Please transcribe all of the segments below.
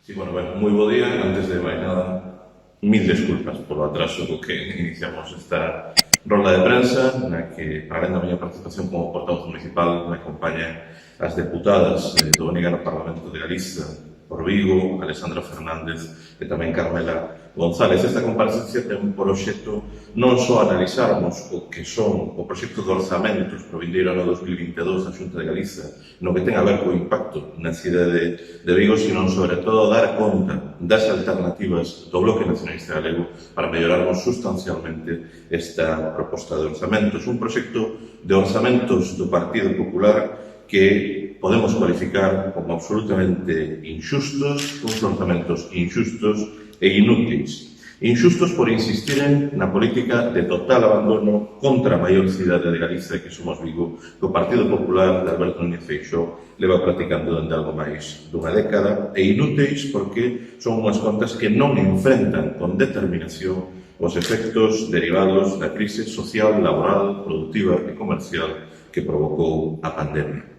Sí, bueno, moi bo día. Antes de máis nada, mil desculpas polo atraso co que iniciamos esta rolda de prensa, na que, para além da miña participación como portavoz municipal, me acompañan as deputadas do BNG no Parlamento de Galiza por Vigo, Alexandra Fernández e tamén Carmela González. Esta comparecencia ten por obxecto non só analizarmos o que son o proxecto de orzamentos pro vindeiro ano 2022 da Xunta de Galiza, no que ten a ver co impacto na cidade de Vigo, sino sobre todo dar conta das alternativas do Bloque Nacionalista Galego para mellorarmos sustancialmente esta proposta de orzamentos. Un proxecto de orzamentos do Partido Popular que podemos cualificar como absolutamente inxustos, uns orzamentos inxustos e inúteis. Inxustos por insistir na política de total abandono contra a maior cidade de Galiza, que somos Vigo, que o Partido Popular de Alberto Núñez Feixóo leva practicando dende algo máis dunha década, e inúteis porque son unhas contas que non enfrentan con determinación os efectos derivados da crise social, laboral, productiva e comercial que provocou a pandemia.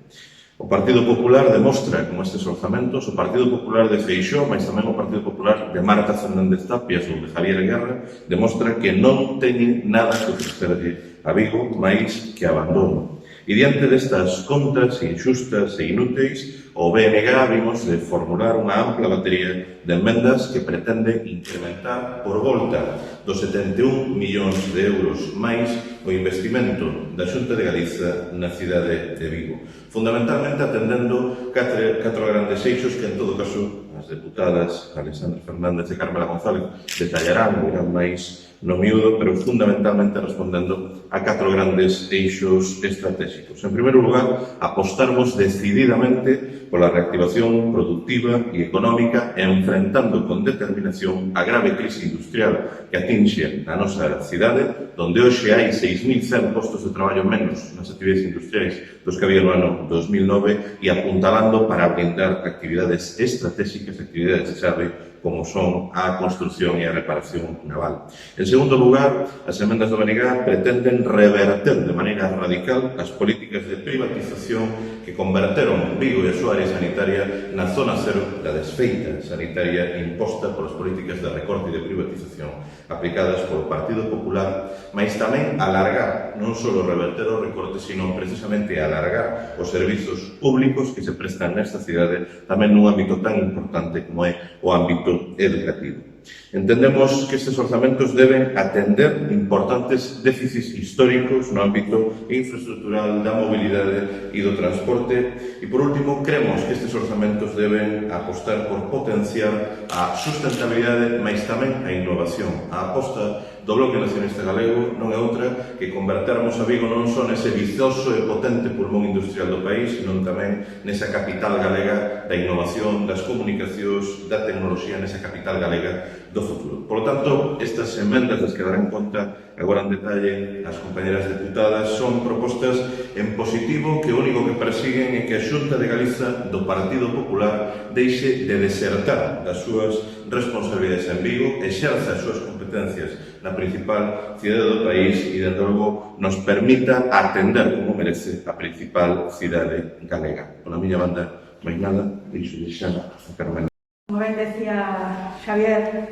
O Partido Popular demostra con estes orzamentos, o Partido Popular de Feixóo, mas tamén o Partido Popular de Marta Fernández Tapias ou de Javier Guerra, demostra que non teñen nada que ofrecerlle a Vigo máis que abandono. E diante destas contas inxustas e inúteis, o BNG vimos de formular unha ampla batería de enmendas que pretende incrementar por volta dos 71 millóns de euros máis o investimento da Xunta de Galiza na cidade de Vigo. Fundamentalmente atendendo catro grandes eixos que, en todo caso, as deputadas Alexandra Fernández e Carmela González detallarán ou irán máis no miúdo, pero fundamentalmente respondendo a catro grandes eixos estratégicos. En primeiro lugar, apostarmos decididamente pola reactivación productiva e económica, enfrentando con determinación a grave crise industrial que atinxe a nosa cidade, donde hoxe hai 6.100 postos de traballo menos nas actividades industriais dos que había no ano 2009, e apuntalando para blindar actividades estratégicas, actividades chave, como son a construción e a reparación naval. En segundo lugar, as emendas do BNG pretenden reverter de maneira radical as políticas de privatización que converteron Vigo e a súa área sanitaria na zona cero da desfeita sanitaria imposta polas políticas de recorte e de privatización aplicadas polo Partido Popular, mas tamén alargar, non só reverter o recorte, sino precisamente alargar os servizos públicos que se prestan nesta cidade, tamén nun ámbito tan importante como é o ámbito educativo. Entendemos que estes orzamentos deben atender importantes déficits históricos no ámbito infraestructural, da mobilidade e do transporte, e por último, cremos que estes orzamentos deben apostar por potenciar a sustentabilidade, mas tamén a innovación. A aposta do Bloque Nacionalista Galego non é outra que convertermos a Vigo non só nese vizoso e potente pulmón industrial do país, sino tamén nesa capital galega da innovación, das comunicacións, da tecnoloxía, nesa capital galega do futuro. Por lo tanto, estas emendas das que darán conta agora en detalle as compañeras deputadas son propostas en positivo que o único que persiguen é que a Xunta de Galiza do Partido Popular deixe de desertar das súas responsabilidades en Vigo, exerza as súas competencias na principal cidade do país e, dende logo, nos permita atender como merece a principal cidade galega. Pola miña banda, máis nada, deixo de xa a Carmen. Como ben decía Xavier,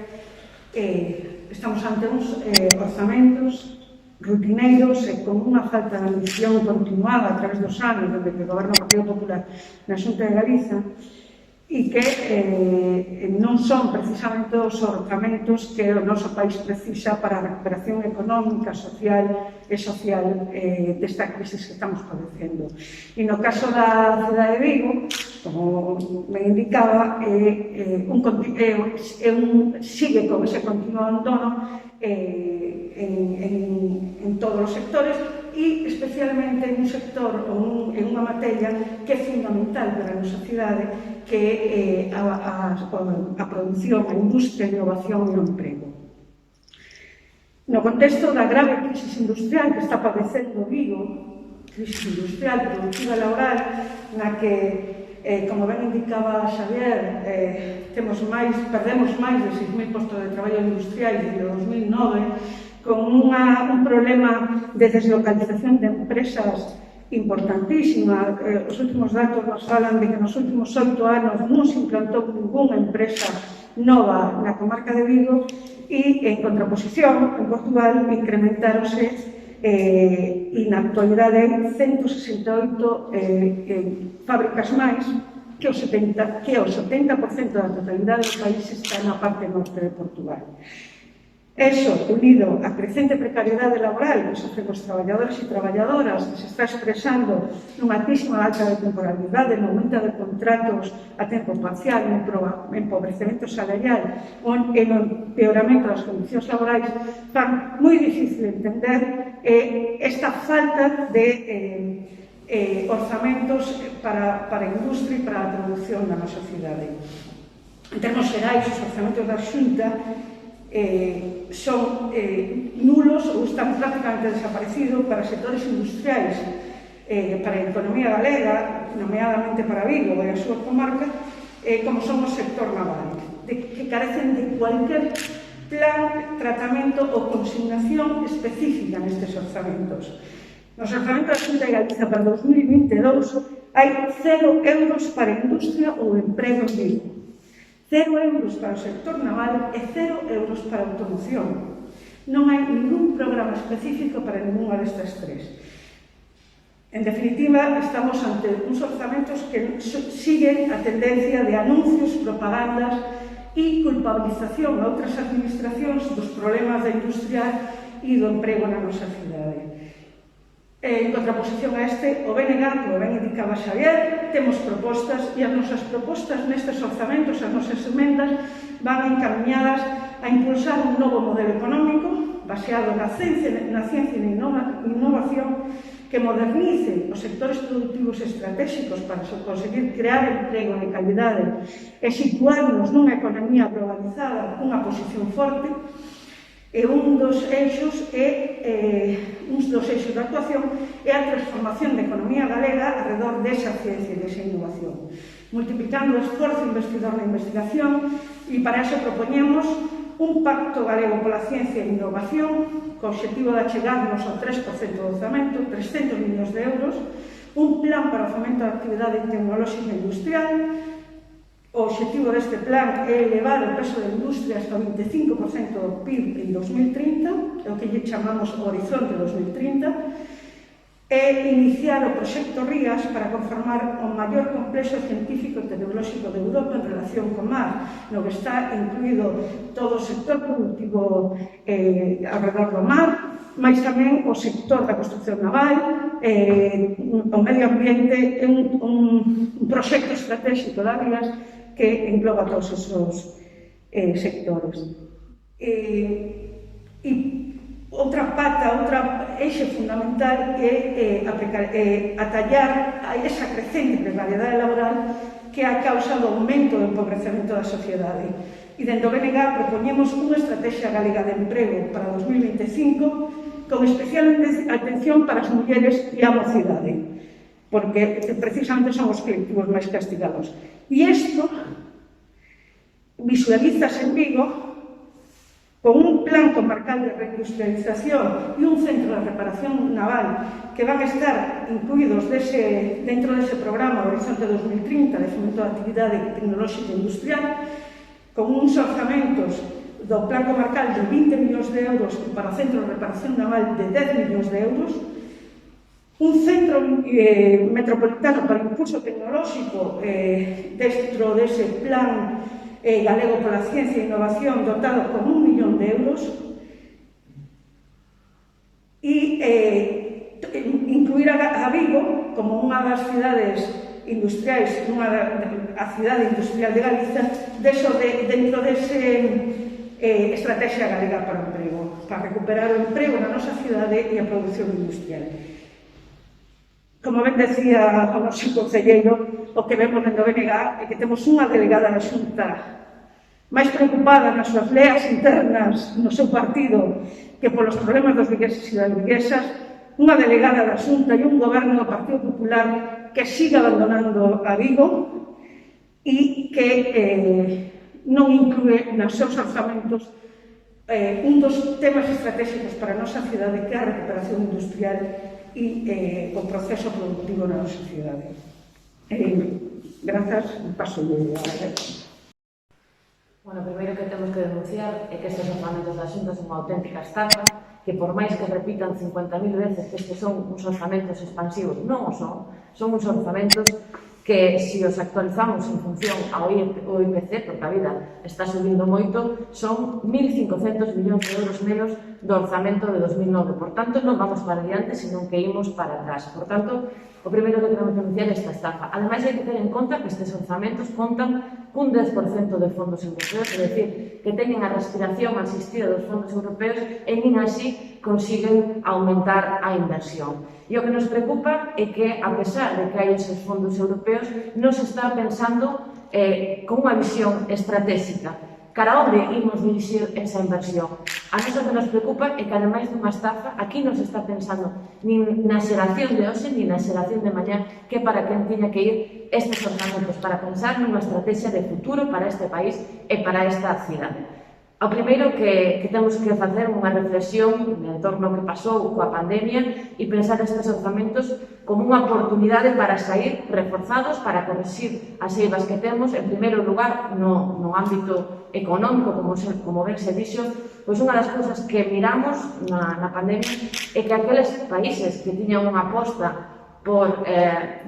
estamos ante uns orzamentos rutineiros e con unha falta de ambición continuada a través dos anos desde que goberna o Partido Popular na Xunta de Galiza, e que non son precisamente os orzamentos que o noso país precisa para a recuperación económica, social desta crise que estamos padecendo. E no caso da cidade de Vigo, como me indicaba, sigue con ese continuo abandono en todos os sectores, e especialmente en un sector ou en unha materia que é fundamental para a nosa cidade, que é a produción, a industria, a innovación e o emprego. No contexto da grave crise industrial que está padecendo Vigo, crise industrial, productiva e laboral, na que, como ben indicaba Xavier, perdemos máis de 6.000 postos de traballo industriais desde 2009, con un problema de deslocalización de empresas importantísima. Os últimos datos nos falan de que nos últimos 8 anos non se implantou ninguna empresa nova na comarca de Vigo e, en contraposición, en Portugal incrementáronse e na actualidade 168 fábricas máis que o 70% da totalidade do país está na parte norte de Portugal. Eso, unido á crecente precariedade laboral que sofren os traballadores e traballadoras, que se está expresando nunha altísima alta de temporalidade, no aumento de contratos a tempo parcial, no empobrecemento salarial ou no empeoramento das condicións laborais, fan moi difícil entender esta falta de orzamentos para a industria e para a produción da nosa cidade. En termos xerais, os orzamentos da Xunta son nulos ou están prácticamente desaparecidos para sectores industriais, para a economía galega, nomeadamente para Vigo e a súa comarca, como son o sector naval, que carecen de cualquier plan, tratamento ou consignación específica nestes orzamentos. Nos orzamentos da Xunta de Galicia para 2022 hai 0 euros para a industria ou emprego en Vigo, 0 euros para o sector naval e 0 euros para a automoción. Non hai ningún programa específico para ninguna destas tres. En definitiva, estamos ante uns orzamentos que siguen a tendencia de anuncios, propagandas e culpabilización a outras administracións dos problemas da industria e do emprego na nosa cidade. En contraposición a este, o BNG, como ben indicaba Xavier, temos propostas e as nosas propostas nestes orzamentos, as nosas emendas, van encaminhadas a impulsar un novo modelo económico baseado na ciencia e na innovación que modernice os sectores productivos estratégicos para conseguir crear emprego de calidade e situarnos nunha economía globalizada cunha posición forte. E un dos eixos da actuación é a transformación da economía galega alrededor desa ciencia e desa innovación, multiplicando o esforzo investidor na investigación, e para eso propoñemos un pacto galego pola ciencia e innovación co obxectivo de achegarnos ao 3% do orzamento, 300 millóns de euros, un plan para o fomento da actividade tecnolóxica e industrial. O obxectivo deste plan é elevar o peso da industria hasta o 25% do PIB en 2030, é o que lle chamamos o Horizonte 2030, e iniciar o proxecto RIAS para conformar o maior complexo científico e tecnolóxico de Europa en relación co mar, no que está incluído todo o sector productivo alrededor do mar, mas tamén o sector da construcción naval, o medio ambiente, un proxecto estratégico da RIAS que engloba todos esos sectores. E outra pata, outra eixe fundamental é atallar a esa crecente precariedade laboral que é a causa do aumento do empobrecemento da sociedade. E dentro do BNG propoñemos unha estrategia galega de emprego para 2025 con especial atención para as mulleres e a mocidade, porque precisamente son os colectivos máis castigados. E isto visualízase en Vigo con un plan comarcal de reindustrialización e un centro de reparación naval que van a estar incluídos dentro dese programa Horizonte 2030 de fomento da actividade tecnolóxica e industrial, con uns orzamentos do plan comarcal de 20 millóns de euros e para o centro de reparación naval de 10 millóns de euros, un centro metropolitano para o impulso tecnolóxico dentro dese plan galego pola ciencia e innovación dotado con 1 millón de euros, e incluir a Vigo como unha das cidades industriais, a cidade industrial de Galiza, dentro dese estrategia galega para o emprego, para recuperar o emprego na nosa cidade e a produción industrial. Como ben decía o noso concelleiro, o que vemos dentro do BNG é que temos unha delegada da Xunta máis preocupada nas súas leas internas no seu partido que polos problemas dos vigueses e das viguesas, unha delegada da Xunta e un goberno do Partido Popular que siga abandonando a Vigo e que non inclúe nos seus orzamentos un dos temas estratégicos para a nosa cidade, que é a recuperación industrial e o proceso productivo na nosa cidade. Grazas, paso a Bueno, primeiro que temos que denunciar é que estes orzamentos da Xunta son unha auténtica estafa, que por máis que repitan 50.000 veces que estes son uns orzamentos expansivos, non o son uns orzamentos que, se os actualizamos en función ao IPC, porque a vida está subindo moito, son 1.500 millóns de euros menos do orzamento de 2009. Por tanto, non vamos para diante, senón que imos para atrás. Por tanto, o primeiro que queremos denunciar é esta estafa. Ademais, hai que ter en conta que estes orzamentos contan cun 10% de fondos europeos, é dicir, que teñen a respiración asistida dos fondos europeos e nin así consiguen aumentar a inversión. E o que nos preocupa é que, a pesar de que hai esos fondos europeos, non se está pensando con unha visión estratégica. Cara onde imos dirixir esa inversión? A nós o que nos preocupa é que, ademais dunha estafa, aquí non se está pensando nin na xeración de hoxe, nin na xeración de mañá, que para quen tiña que ir estes orzamentos, para pensar nunha estrategia de futuro para este país e para esta cidade. O primeiro que temos que facer unha reflexión en torno ao que pasou coa pandemia e pensar estes orzamentos como unha oportunidade para sair reforzados, para corrixir as eivas que temos, en primeiro lugar, no ámbito económico, como ben se dixo, pois unha das cousas que miramos na pandemia é que aqueles países que tiñan unha aposta por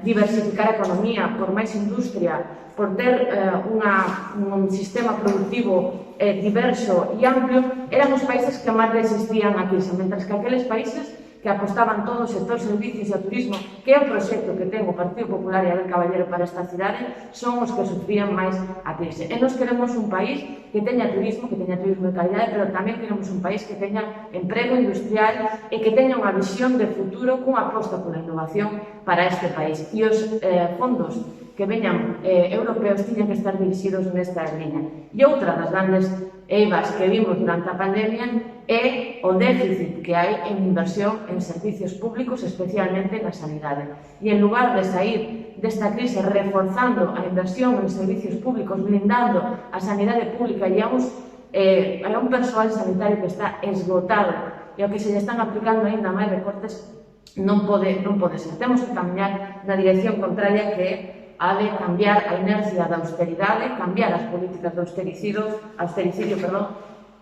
diversificar a economía, por máis industria, por ter un sistema productivo diverso e amplio, eran os países que máis resistían a crise, mentres que aqueles países que apostaban todo o sector servicios e o turismo, que é o proxecto que ten o Partido Popular e Abel Caballero para esta cidade, son os que sufrían máis a crise. E nós queremos un país que teña turismo de calidade, pero tamén queremos un país que teña emprego industrial e que teña unha visión de futuro cunha aposta pola innovación para este país. E os fondos que veñan europeos tiñan que estar dirixidos nesta liña. E outra das grandes eivas que vimos durante a pandemia é o déficit que hai en inversión en servicios públicos, especialmente na sanidade. E en lugar de sair desta crise reforzando a inversión en servicios públicos, blindando a sanidade pública e a un persoal sanitario que está esgotado e ao que se lle están aplicando aínda máis recortes, non pode ser. Temos que camiñar na dirección contraria, que é a de cambiar a inercia da austeridade, cambiar as políticas de austericidio,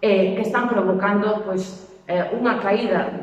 que están provocando unha caída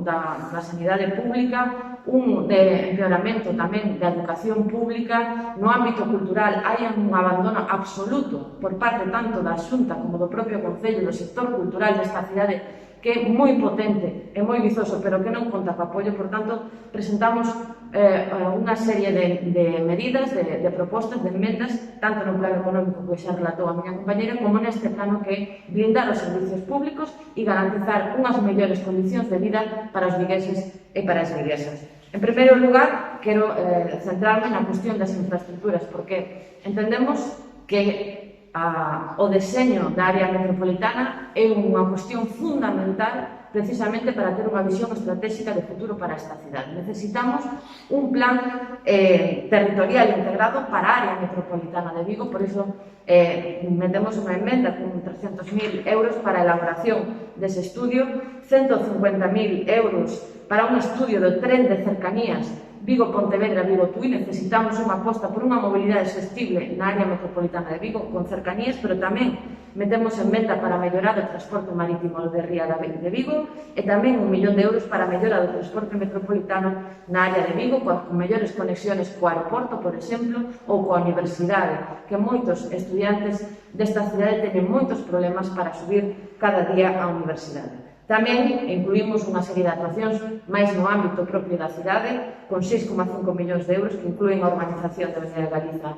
da sanidade pública, un empeoramento tamén da educación pública. No ámbito cultural hai un abandono absoluto por parte tanto da Xunta como do propio Concello, do sector cultural desta cidade, que é moi potente e moi vizoso, pero que non conta co apoio. Por tanto, presentamos unha serie de medidas, de propostas, de enmendas, tanto no plano económico que xa relatou a miña compañera, como neste plano, que é blindar os servicios públicos e garantizar unhas mellores condicións de vida para os vigueses e para as viguesas. En primeiro lugar, quero centrarme na cuestión das infraestructuras, porque entendemos que o deseño da área metropolitana é unha cuestión fundamental precisamente para ter unha visión estratégica de futuro para esta cidade. Necesitamos un plan territorial integrado para a área metropolitana de Vigo, por iso metemos unha emenda con 300.000 euros para a elaboración dese estudio, 150.000 euros para un estudio do tren de cercanías Vigo-Pontevedra, Vigo-Tui. Necesitamos unha aposta por unha mobilidade sostible na área metropolitana de Vigo, con cercanías, pero tamén metemos en meta para mellorar o transporte marítimo de Ría de Vigo e tamén 1 millón de euros para mellorar o transporte metropolitano na área de Vigo, con mellores conexiones co aeroporto, por exemplo, ou coa universidade, que moitos estudiantes desta cidade teñen moitos problemas para subir cada día á universidade. Tamén incluímos unha serie de actuacións máis no ámbito propio da cidade, con 6,5 millóns de euros, que inclúen a urbanización de Avenida Galiza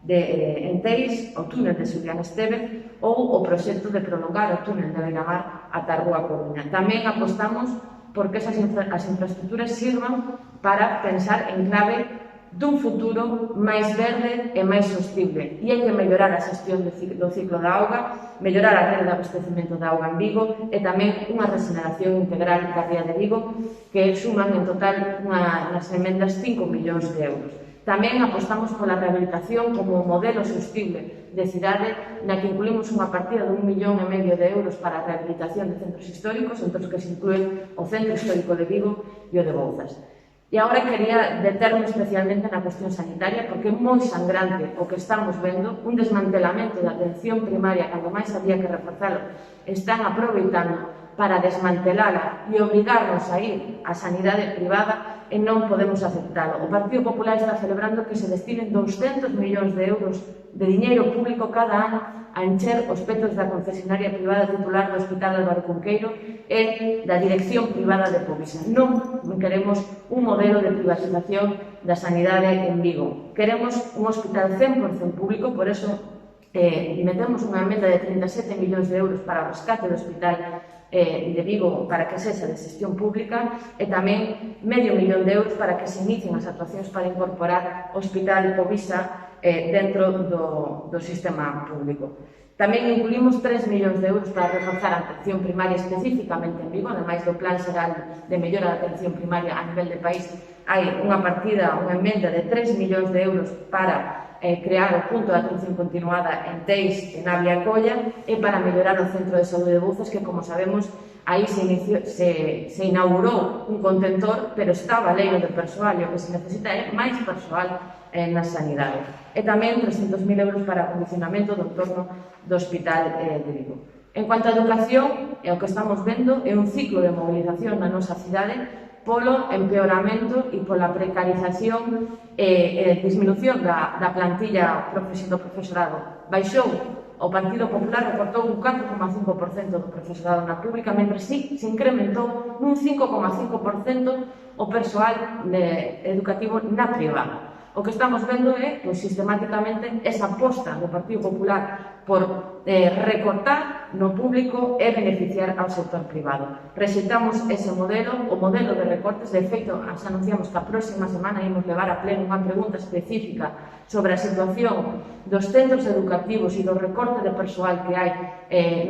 de Enteis, o túnel de Xulián Estevez ou o proxecto de prolongar o túnel de Beiramar ata a Rúa Coruña. Tamén apostamos por que as infraestructuras sirvan para pensar en clave dun futuro máis verde e máis sostible. E hai que mellorar a xestión do ciclo da auga, mellorar a rede de abastecemento da auga en Vigo e tamén unha regeneración integral da ría de Vigo, que suman en total nas emendas 5 millóns de euros. Tamén apostamos pola rehabilitación como modelo sostible de cidade, na que incluímos unha partida de 1,5 millóns de euros para a rehabilitación de centros históricos, entre os que se inclúen o Centro Histórico de Vigo e o de Bouzas. E agora quería determe especialmente na cuestión sanitaria, porque é moi sangrante o que estamos vendo, un desmantelamento da atención primaria, cando máis había que reforzalo, están aproveitando para desmantelala e obrigarnos a ir á sanidade privada e non podemos aceptalo. O Partido Popular está celebrando que se destinen 200 millóns de euros de diñeiro público cada ano a encher os petos da concesionaria privada titular do Hospital Álvaro Cunqueiro e da dirección privada de Povisa. Non queremos un modelo de privatización da sanidade en Vigo. Queremos un hospital 100% público, por eso metemos unha emenda de 37 millóns de euros para o rescate do hospital de Vigo para que sexa de xestión pública e tamén medio millón de euros para que se inicien as actuacións para incorporar o Hospital Povisa dentro do sistema público. Tamén incluímos 3 millóns de euros para reforzar a atención primaria especificamente en Vigo, ademais do Plan Xeral de Mellora da Atención Primaria a nivel de país. Hai unha partida, unha emenda de 3 millóns de euros para crear o punto de atención continuada en Teis, en Navia e Colla, e para mellorar o centro de saúde de Bouzas, que, como sabemos, aí se inaugurou un contentor, pero está baleiro de persoal, e o que se necesita é máis persoal na sanidade. E tamén 300.000 euros para acondicionamento do entorno do Hospital de Vigo. En cuanto a educación, o que estamos vendo é un ciclo de movilización na nosa cidade polo empeoramento e pola precarización e disminución da plantilla do profesorado. Baixou o Partido Popular, recortou un 4,5% do profesorado na pública, mentre se incrementou nun 5,5% o persoal educativo na privada. O que estamos vendo é, sistemáticamente, esa aposta do Partido Popular por recortar no público e beneficiar ao sector privado. Rexeitamos ese modelo, o modelo de recortes. De feito, xa anunciamos que a próxima semana imos levar a pleno unha pregunta específica sobre a situación dos centros educativos e do recorte de persoal que hai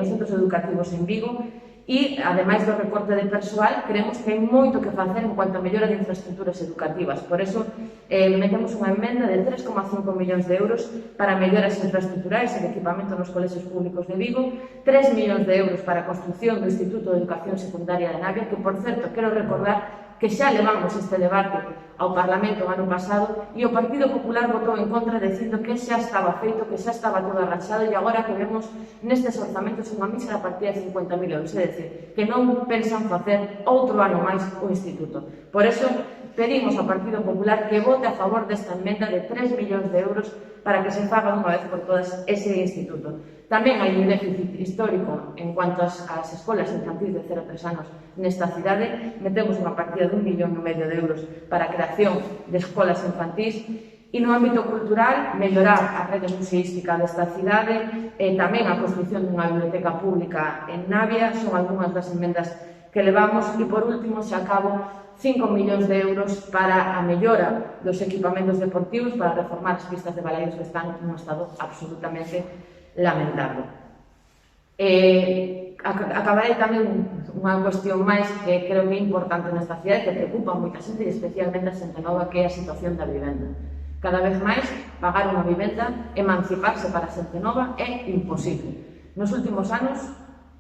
nos centros educativos en Vigo. E, ademais do recorte de persoal, creemos que hai moito que facer en cuanto a mellora de infraestructuras educativas. Por eso, metemos unha emenda de 3,5 millóns de euros para melloras infraestructurais e de equipamento nos colexios públicos de Vigo, 3 millóns de euros para a construción do Instituto de Educación Secundaria de Navia, que, por certo, quero recordar que xa levamos este debate ao Parlamento o ano pasado e o Partido Popular votou en contra dicindo que xa estaba feito, que xa estaba todo arranxado, e agora que vemos nestes orzamentos unha mísera partida de 50.000 euros, é dicir, que non pensan facer outro ano máis o Instituto. Por eso, pedimos ao Partido Popular que vote a favor desta emenda de 3 millóns de euros para que se faga unha vez por todas ese instituto. Tamén hai un déficit histórico en cuanto ás escolas infantis de 0 a 3 anos nesta cidade. Metemos unha partida de 1,5 millón de euros para a creación de escolas infantís. E no ámbito cultural, mellorar a rede museística desta cidade e tamén a construción dunha biblioteca pública en Navia son algunhas das emendas que levamos. E, por último, se acabo, 5 millóns de euros para a mellora dos equipamentos deportivos, para reformar as pistas de balaídos que están nun estado absolutamente lamentable. Acabarei tamén unha cuestión máis que creo que é importante nesta cidade, que preocupa moita xente, e especialmente a xente nova, que é a situación da vivenda. Cada vez máis, pagar unha vivenda, emanciparse para a xente nova é imposible. Nos últimos anos,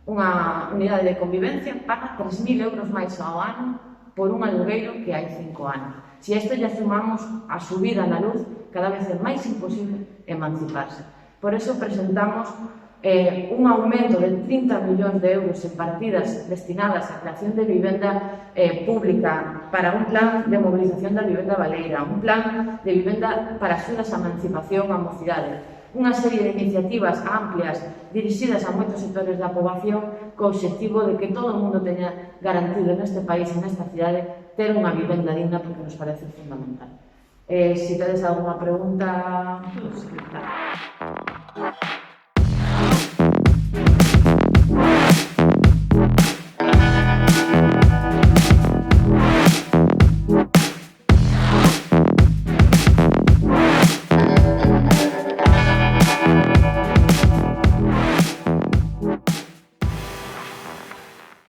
unha unidade de convivencia paga 3.000 euros máis ao ano por un alugueiro que hai 5 anos. Se a isto lle sumamos a subida na luz, cada vez é máis imposible emanciparse. Por eso presentamos un aumento de 30 millóns de euros en partidas destinadas á creación de vivenda pública para un plan de mobilización da vivenda baleira, un plan de vivenda para axudas á emancipación á mocidade, unha serie de iniciativas amplias dirixidas a moitos sectores da poboación co obxectivo de que todo o mundo teña garantido neste país e nesta cidade ter unha vivenda digna, porque nos parece fundamental. Se tedes alguna pregunta...